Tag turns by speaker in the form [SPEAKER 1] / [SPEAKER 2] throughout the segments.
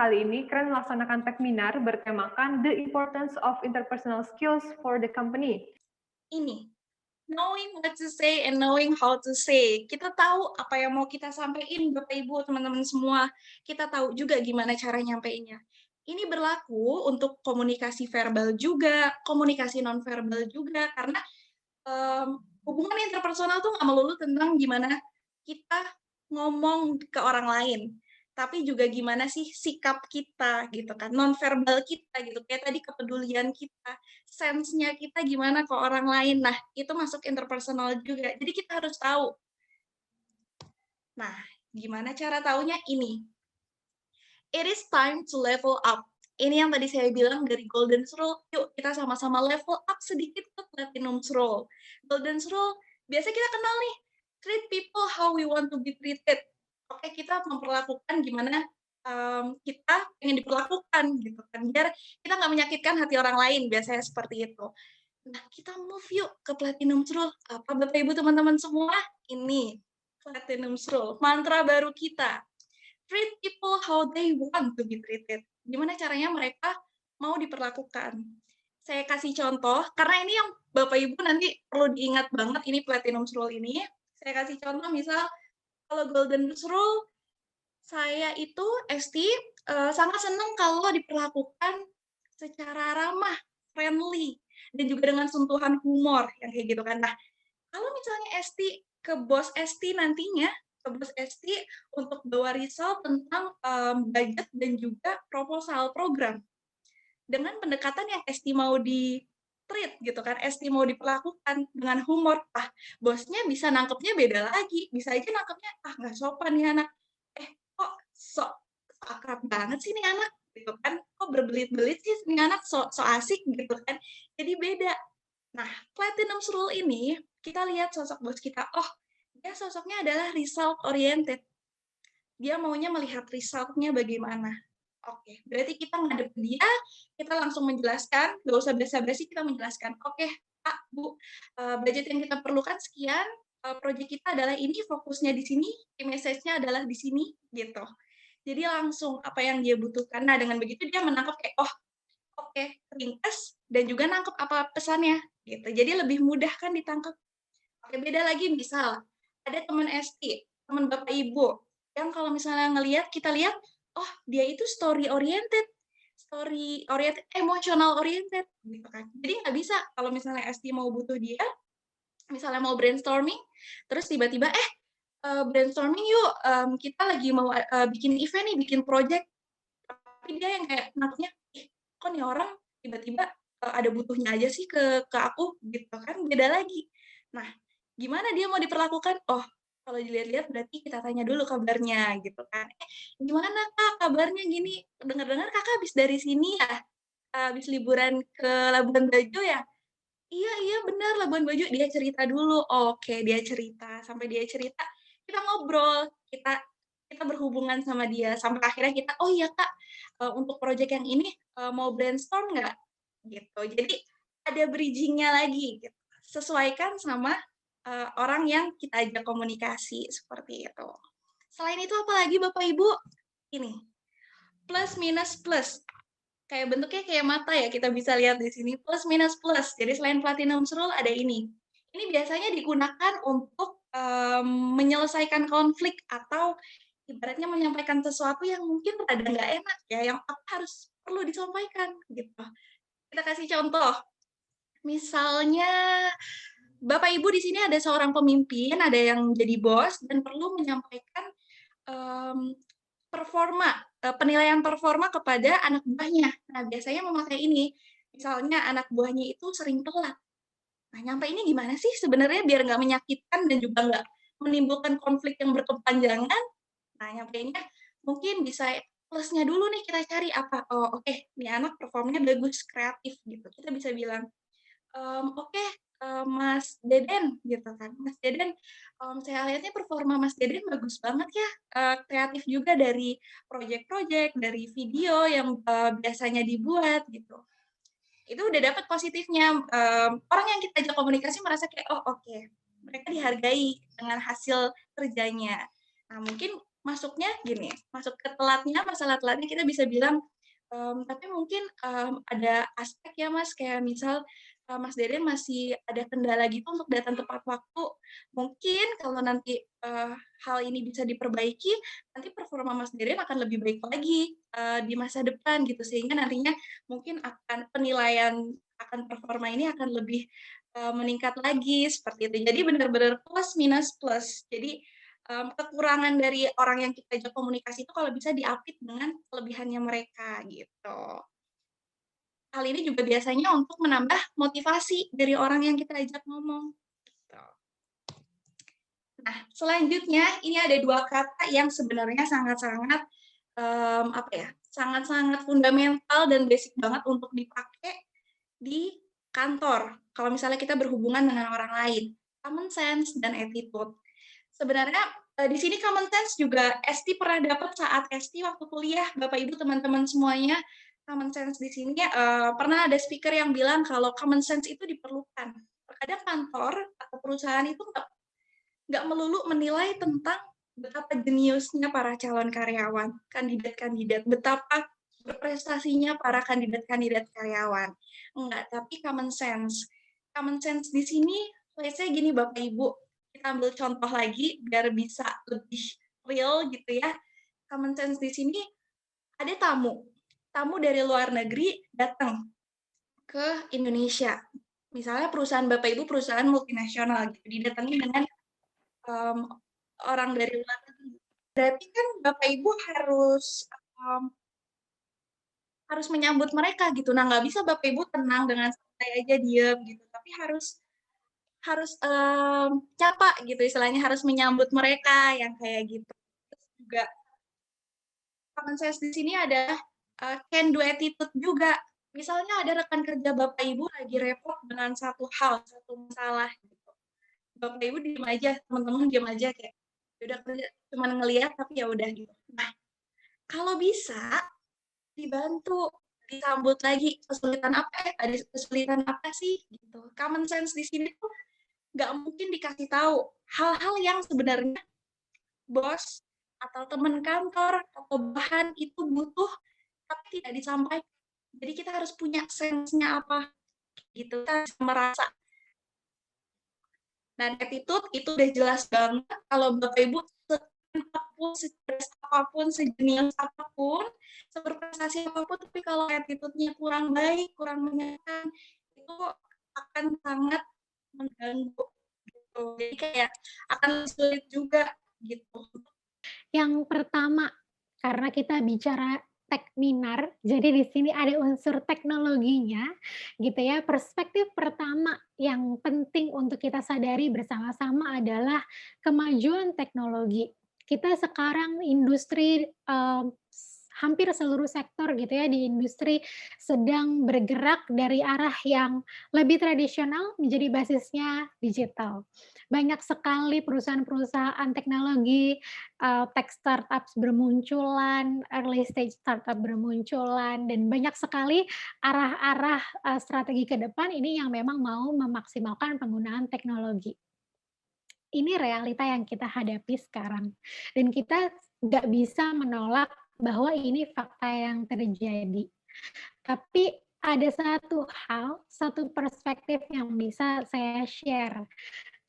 [SPEAKER 1] kali ini kalian melaksanakan webinar bertemakan The Importance of Interpersonal Skills for the Company.
[SPEAKER 2] Ini, knowing what to say and knowing how to say. Kita tahu apa yang mau kita sampaikan, Bapak Ibu, teman-teman semua. Kita tahu juga gimana cara nyampeinnya. Ini berlaku untuk komunikasi verbal juga, komunikasi nonverbal juga, karena hubungan interpersonal tuh nggak melulu tentang gimana kita ngomong ke orang lain, tapi juga gimana sih sikap kita gitu kan, nonverbal kita gitu, kayak tadi kepedulian kita, sense-nya kita gimana ke orang lain. Nah, itu masuk interpersonal juga. Jadi kita harus tahu. Nah, gimana cara taunya? Ini. It is time to level up. Ini yang tadi saya bilang dari Golden Rule. Yuk kita sama-sama level up sedikit ke Platinum Rule. Golden Rule, biasa kita kenal nih, treat people how we want to be treated. Oke, kita memperlakukan gimana kita ingin diperlakukan gitu kan, biar kita nggak menyakitkan hati orang lain, biasanya seperti itu. Nah, kita move yuk ke Platinum Rule. Apa Bapak Ibu teman-teman semua? Ini Platinum Rule, mantra baru kita. Treat people how they want to be treated. Gimana caranya mereka mau diperlakukan. Saya kasih contoh, karena ini yang Bapak Ibu nanti perlu diingat banget, ini Platinum Rule ini. Saya kasih contoh, misal kalau Golden Rule, saya itu Esti sangat senang kalau diperlakukan secara ramah, friendly, dan juga dengan sentuhan humor, yang kayak gitu kan. Nah, kalau misalnya Esti ke bos Esti nantinya, ke bos Esti untuk bawa result tentang budget dan juga proposal program, dengan pendekatan yang Esti mau di-treat gitu kan, Esti mau diperlakukan dengan humor, bosnya bisa nangkepnya beda lagi, bisa aja nangkepnya, nggak sopan nih anak, kok sok akrab banget sih nih anak, gitu kan, kok berbelit-belit sih nih anak, so asik gitu kan, jadi beda. Nah, Platinum Rule ini, kita lihat sosok bos kita, dia sosoknya adalah result oriented. Dia maunya melihat result-nya bagaimana. Oke, berarti kita ngadep dia, kita langsung menjelaskan, nggak usah basa-basi, kita menjelaskan, oke, Pak, Bu, budget yang kita perlukan sekian, proyek kita adalah ini, fokusnya di sini, key message-nya adalah di sini, gitu. Jadi langsung apa yang dia butuhkan. Nah, dengan begitu dia menangkap kayak, oke, ringkas, dan juga nangkep apa pesannya, gitu. Jadi lebih mudah kan ditangkap. Oke, beda lagi misal, ada teman ST, teman Bapak Ibu, yang kalau misalnya kita lihat, dia itu story oriented, emotional oriented, gitu kan. Jadi nggak bisa kalau misalnya ST mau butuh dia, misalnya mau brainstorming, terus tiba-tiba, brainstorming yuk, kita lagi mau bikin event nih, bikin project, tapi dia yang kayak nangkepnya, kok nih orang tiba-tiba ada butuhnya aja sih ke aku, gitu kan, beda lagi. Nah, gimana dia mau diperlakukan? Kalau dilihat-lihat berarti kita tanya dulu kabarnya, gitu kan. Gimana Kak kabarnya gini? Dengar-dengar Kakak habis dari sini ya? Habis liburan ke Labuan Bajo ya? Iya iya benar Labuan Bajo. Dia cerita dulu. Oke, dia cerita. Sampai dia cerita, kita ngobrol, kita berhubungan sama dia sampai akhirnya kita, "Oh iya Kak, untuk proyek yang ini mau brainstorm nggak?" Gitu. Jadi ada bridging-nya lagi gitu. Sesuaikan sama orang yang kita ajak komunikasi seperti itu. Selain itu apa lagi Bapak Ibu? Ini, plus minus plus. Kayak bentuknya kayak mata ya, kita bisa lihat di sini, plus minus plus. Jadi selain platinum rule ada ini. Ini biasanya digunakan untuk menyelesaikan konflik atau ibaratnya menyampaikan sesuatu yang mungkin rada nggak enak ya, yang harus perlu disampaikan gitu. Kita kasih contoh. Misalnya Bapak Ibu di sini ada seorang pemimpin, ada yang jadi bos dan perlu menyampaikan penilaian performa kepada anak buahnya. Nah, biasanya memakai ini. Misalnya anak buahnya itu sering telat. Nah, nyampeinnya gimana sih sebenarnya biar nggak menyakitkan dan juga nggak menimbulkan konflik yang berkepanjangan? Nah, nyampeinnya mungkin bisa plusnya dulu nih kita cari apa? Oke, nih anak performnya bagus, kreatif gitu. Kita bisa bilang, oke, Mas Deden gitu kan, Mas Deden, saya lihatnya performa Mas Deden bagus banget ya, kreatif juga dari project-project, dari video yang biasanya dibuat gitu. Itu udah dapat positifnya, orang yang kita ajak komunikasi merasa kayak, oke, mereka dihargai dengan hasil kerjanya. Nah, mungkin masuknya gini, masuk ke telatnya, masalah telatnya kita bisa bilang, tapi mungkin, ada aspek ya Mas, kayak misal, Mas Deden masih ada kendala gitu untuk datang tepat waktu. Mungkin kalau nanti, hal ini bisa diperbaiki, nanti performa Mas Deden akan lebih baik lagi, di masa depan gitu, sehingga nantinya mungkin akan penilaian akan performa ini akan lebih, meningkat lagi, seperti itu. Jadi benar-benar plus minus plus. Jadi, kekurangan dari orang yang kita ajak komunikasi itu kalau bisa diapit dengan kelebihannya mereka, gitu. Hal ini juga biasanya untuk menambah motivasi dari orang yang kita ajak ngomong, gitu. Nah, selanjutnya ini ada 2 kata yang sebenarnya sangat-sangat, apa ya, sangat-sangat fundamental dan basic banget untuk dipakai di kantor, kalau misalnya kita berhubungan dengan orang lain, common sense dan attitude. Sebenarnya, di sini common sense juga Esti pernah dapat saat Esti waktu kuliah, Bapak Ibu, teman-teman semuanya. Common sense di sini, pernah ada speaker yang bilang kalau common sense itu diperlukan. Terkadang kantor atau perusahaan itu nggak melulu menilai tentang betapa jeniusnya para calon karyawan, kandidat-kandidat, betapa berprestasinya para kandidat-kandidat karyawan. Enggak, tapi common sense. Common sense di sini, let's say gini Bapak Ibu, kita ambil contoh lagi biar bisa lebih real gitu ya. Common sense di sini ada tamu dari luar negeri datang ke Indonesia. Misalnya perusahaan Bapak Ibu perusahaan multinasional gitu, didatangi dengan um, orang dari luar negeri. Berarti kan Bapak Ibu um, harus menyambut mereka gitu. Nah, nggak bisa Bapak Ibu tenang dengan santai aja diem gitu, tapi harus harus capa gitu istilahnya, harus menyambut mereka yang kayak gitu. Terus juga common sense di sini ada can do attitude juga. Misalnya ada rekan kerja Bapak Ibu lagi repot dengan satu hal, satu masalah gitu. Bapak Ibu diem aja, teman-teman diem aja kayak udah kerja cuma ngelihat tapi ya udah gitu. Nah, kalau bisa dibantu, disambut lagi kesulitan apa ya tadi, kesulitan apa sih gitu. Common sense di sini tuh nggak mungkin dikasih tahu hal-hal yang sebenarnya bos atau teman kantor atau bahan itu butuh tapi tidak disampaikan. Jadi kita harus punya sense-nya apa gitu, kita harus merasa. Dan attitude itu udah jelas banget kalau Bapak Ibu apapun, secerdas apapun, sejenius apapun, seberprestasi apapun, tapi kalau attitude-nya kurang baik, kurang menyenangkan, itu akan sangat mengganggu gitu. Jadi kayak akan sulit juga gitu.
[SPEAKER 3] Yang pertama, karena kita bicara Techminar, jadi di sini ada unsur teknologinya, gitu ya. Perspektif pertama yang penting untuk kita sadari bersama-sama adalah kemajuan teknologi. Kita sekarang industri, hampir seluruh sektor gitu ya di industri sedang bergerak dari arah yang lebih tradisional menjadi basisnya digital. Banyak sekali perusahaan-perusahaan teknologi, tech startups bermunculan, early stage startup bermunculan, dan banyak sekali arah-arah, strategi ke depan ini yang memang mau memaksimalkan penggunaan teknologi. Ini realita yang kita hadapi sekarang, dan kita nggak bisa menolak bahwa ini fakta yang terjadi. Tapi ada satu hal, satu perspektif yang bisa saya share.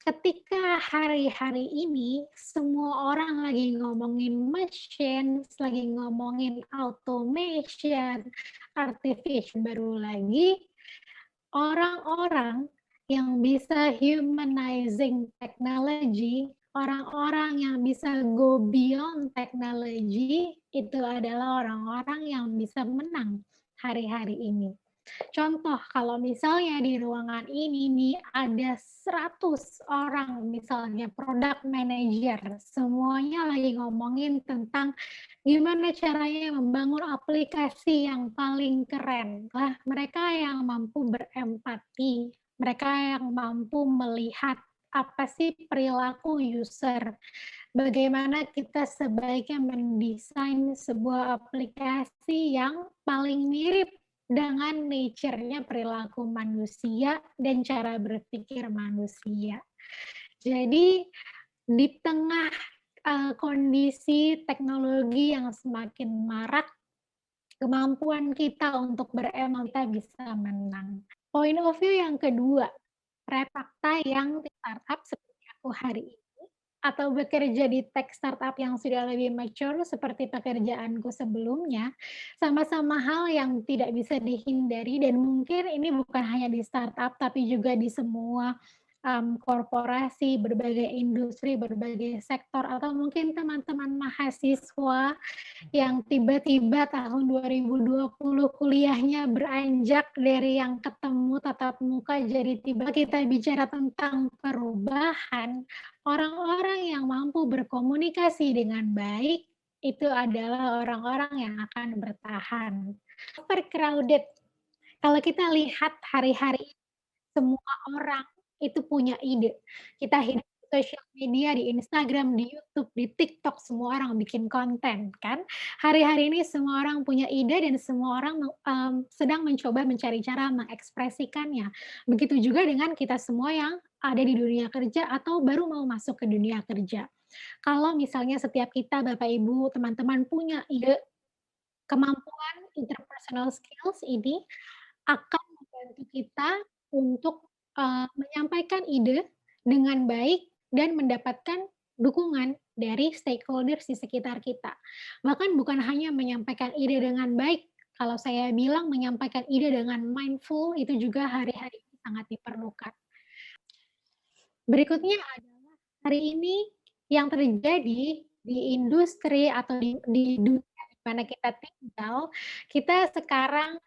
[SPEAKER 3] Ketika hari-hari ini semua orang lagi ngomongin machines, lagi ngomongin automation, artificial baru lagi, orang-orang yang bisa humanizing technology, orang-orang yang bisa go beyond technology, itu adalah orang-orang yang bisa menang hari-hari ini. Contoh, kalau misalnya di ruangan ini nih ada 100 orang misalnya product manager, semuanya lagi ngomongin tentang gimana caranya membangun aplikasi yang paling keren. Lah, mereka yang mampu berempati, mereka yang mampu melihat apa sih perilaku user, bagaimana kita sebaiknya mendesain sebuah aplikasi yang paling mirip dengan nature-nya perilaku manusia dan cara berpikir manusia. Jadi di tengah kondisi teknologi yang semakin marak, kemampuan kita untuk beremal kita bisa menang. Point of view yang kedua, fakta yang di startup seperti aku hari ini atau bekerja di tech startup yang sudah lebih mature seperti pekerjaanku sebelumnya, sama-sama hal yang tidak bisa dihindari dan mungkin ini bukan hanya di startup tapi juga di semua korporasi, berbagai industri, berbagai sektor atau mungkin teman-teman mahasiswa yang tiba-tiba tahun 2020 kuliahnya beranjak dari yang ketemu tatap muka jadi tiba kita bicara tentang perubahan, orang-orang yang mampu berkomunikasi dengan baik itu adalah orang-orang yang akan bertahan. Overcrowded, kalau kita lihat hari-hari semua orang itu punya ide. Kita hidup di sosial media, di Instagram, di YouTube, di TikTok, semua orang bikin konten kan. Hari-hari ini semua orang punya ide dan semua orang sedang mencoba mencari cara mengekspresikannya. Begitu juga dengan kita semua yang ada di dunia kerja atau baru mau masuk ke dunia kerja. Kalau misalnya setiap kita Bapak Ibu, teman-teman punya ide, kemampuan interpersonal skills ini akan membantu kita untuk, menyampaikan ide dengan baik dan mendapatkan dukungan dari stakeholders di sekitar kita. Bahkan bukan hanya menyampaikan ide dengan baik, kalau saya bilang menyampaikan ide dengan mindful itu juga hari-hari ini sangat diperlukan. Berikutnya adalah hari ini yang terjadi di industri atau di dunia di mana kita tinggal, kita sekarang,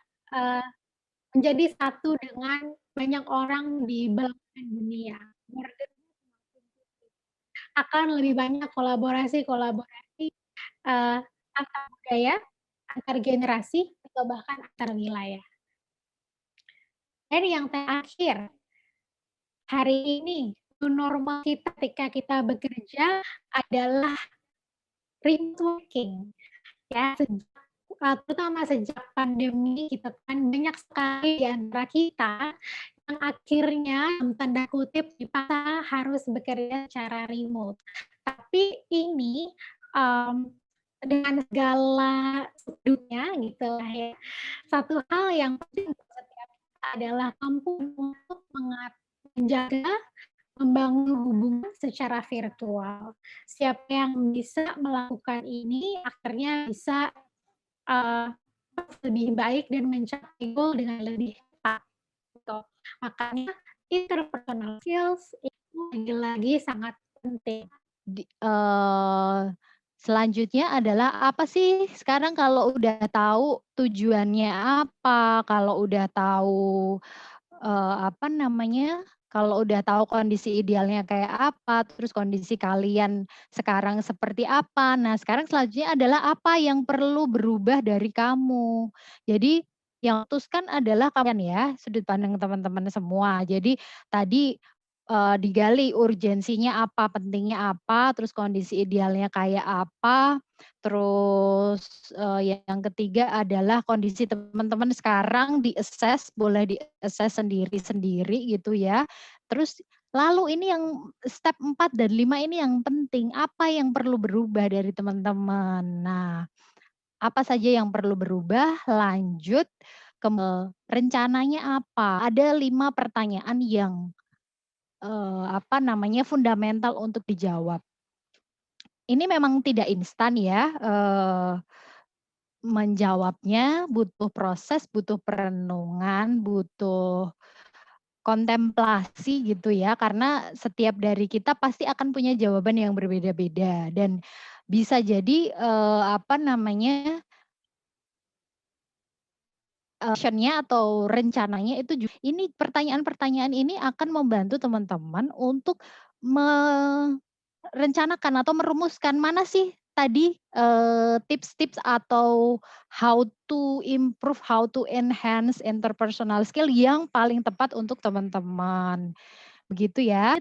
[SPEAKER 3] menjadi satu dengan banyak orang di belahan dunia. Akan lebih banyak kolaborasi-kolaborasi, antar budaya, antar generasi, atau bahkan antar wilayah. Dan yang terakhir, hari ini new normal kita ketika kita bekerja adalah remote working. Ya, terutama sejak pandemi gitu kan, banyak sekali di antara kita yang akhirnya dalam tanda kutip dipaksa harus bekerja secara remote. Tapi ini, dengan segala sudutnya gitulah ya, satu hal yang penting buat setiap kita adalah mampu untuk menjaga, membangun hubungan secara virtual. Siapa yang bisa melakukan ini akhirnya bisa lebih baik dan mencapai goal dengan lebih cepat, gitu. Makanya interpersonal skills itu lagi-lagi sangat penting.
[SPEAKER 4] Selanjutnya adalah apa sih sekarang kalau udah tahu tujuannya apa, kalau udah tahu, kalau udah tahu kondisi idealnya kayak apa, terus kondisi kalian sekarang seperti apa. Nah, sekarang selanjutnya adalah apa yang perlu berubah dari kamu. Jadi yang memutuskan adalah kalian ya, sudut pandang teman-teman semua. Jadi tadi digali urgensinya apa, pentingnya apa, terus kondisi idealnya kayak apa, terus yang ketiga adalah kondisi teman-teman sekarang di-assess, boleh di-assess sendiri-sendiri gitu ya. Terus lalu ini yang step 4 dan 5 ini yang penting, apa yang perlu berubah dari teman-teman. Nah, apa saja yang perlu berubah, lanjut ke rencananya apa. Ada 5 pertanyaan yang fundamental untuk dijawab. Ini memang tidak instan ya, menjawabnya butuh proses, butuh perenungan, butuh kontemplasi gitu ya, karena setiap dari kita pasti akan punya jawaban yang berbeda-beda dan bisa jadi, actionnya atau rencananya itu ini pertanyaan-pertanyaan ini akan membantu teman-teman untuk merencanakan atau merumuskan mana sih tadi, tips-tips atau how to improve, how to enhance interpersonal skill yang paling tepat untuk teman-teman. Begitu ya.